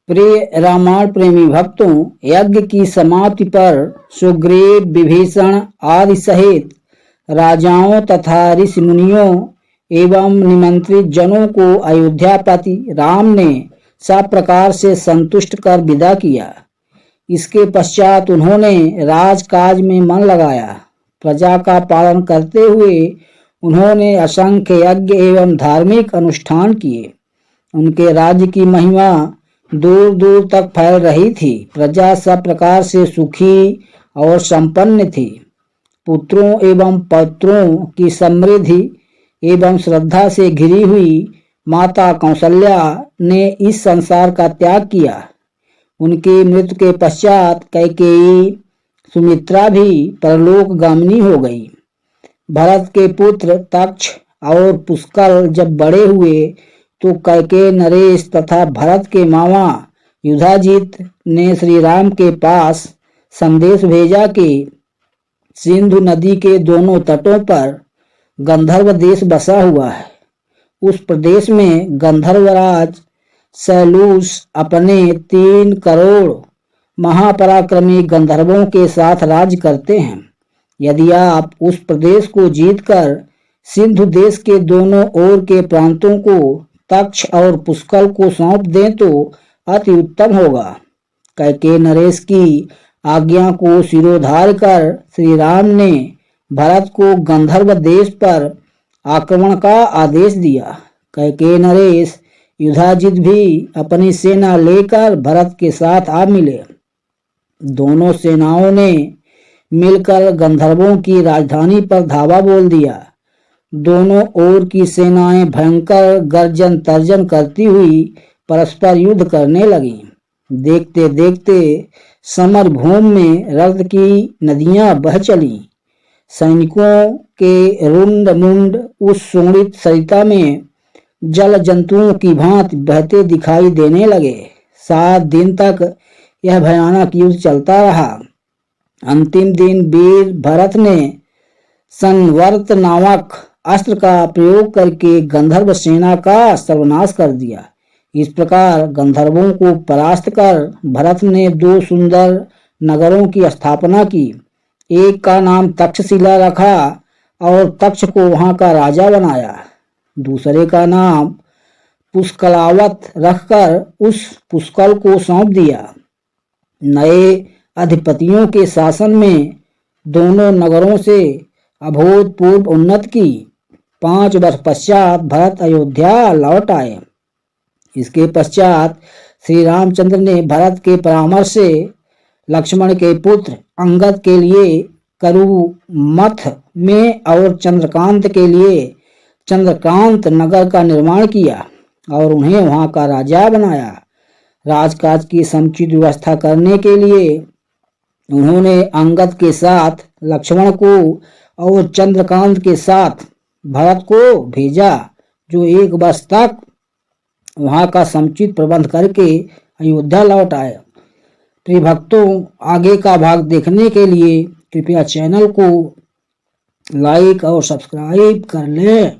प्रिय रामायण प्रेमी भक्तों, यज्ञ की समाप्ति पर सुग्रीव, विभीषण आदि सहित राजाओं तथा ऋषि मुनियों एवं निमंत्रित जनों को अयोध्यापति राम ने सब प्रकार से संतुष्ट कर विदा किया। इसके पश्चात उन्होंने राजकाज में मन लगाया। प्रजा का पालन करते हुए उन्होंने असंख्य यज्ञ एवं धार्मिक अनुष्ठान किए। उनके राज्य की महिमा दूर दूर तक फैल रही थी। प्रजा सब प्रकार से सुखी और संपन्न थी। पुत्रों एवं पौत्रों की समृद्धि एवं श्रद्धा से घिरी हुई माता कौशल्या ने इस संसार का त्याग किया। उनकी मृत्यु के पश्चात कैकेयी, सुमित्रा भी परलोकगामिनी हो गई। भरत के पुत्र तक्ष और पुष्कल जब बड़े हुए तो कैकेयी, नरेश तथा भरत के मामा युधाजित ने श्री राम के पास संदेश भेजा कि सिंधु नदी के दोनों तटों पर गंधर्व देश बसा हुआ है। उस प्रदेश में गंधर्वराज सैलूस अपने 3 करोड़ महापराक्रमी गंधर्वों के साथ राज्य करते हैं। यदि आप उस प्रदेश को जीतकर सिंधु देश के दोनों ओर के प्रांतों को तक्ष और पुष्कल को सौंप दें तो अति उत्तम होगा। कैकेयी नरेश की आज्ञा को शिरोधार्य कर श्री राम ने भरत को गंधर्व देश पर आक्रमण का आदेश दिया। कैकेयी, नरेश, युधाजित भी अपनी सेना लेकर भरत के साथ आ मिले। दोनों सेनाओं ने मिलकर गंधर्वों की राजधानी पर धावा बोल दिया। दोनों ओर की सेनाएं भयंकर गर्जन तर्जन करती हुई परस्पर युद्ध करने लगीं। देखते देखते समर भूमि में रक्त की नदियां बह चलीं। सैनिकों के रुंड मुंड उस शोणित सरिता में जल जंतुओं की भांति बहते दिखाई देने लगे। 7 दिन तक यह भयानक युद्ध चलता रहा। अंतिम दिन वीर भरत ने संवर्त नामक अस्त्र का प्रयोग करके गंधर्व सेना का सर्वनाश कर दिया। इस प्रकार गंधर्वों को परास्त कर भरत ने 2 सुंदर नगरों की स्थापना की। एक का नाम तक्षशिला रखा और तक्ष को वहां का राजा बनाया। दूसरे का नाम पुष्कलावत रखकर उस पुष्कल को सौंप दिया। नए अधिपतियों के शासन में दोनों नगरों से अभूतपूर्व उन्नति की। 5 वर्ष पश्चात भरत अयोध्या लौट आए। इसके पश्चात श्री रामचंद्र ने भरत के परामर्श से लक्ष्मण के पुत्र अंगद के लिए करुमथ में और चंद्रकांत के लिए चंद्रकांत नगर का निर्माण किया और उन्हें वहां का राजा बनाया। राजकाज की समुचित व्यवस्था करने के लिए उन्होंने अंगद के साथ लक्ष्मण को और चंद्रकांत के साथ भरत को भेजा, जो 1 वर्ष तक वहां का समुचित प्रबंध करके अयोध्या लौट आए। प्रिय भक्तों, आगे का भाग देखने के लिए कृपया चैनल को लाइक और सब्सक्राइब कर लें।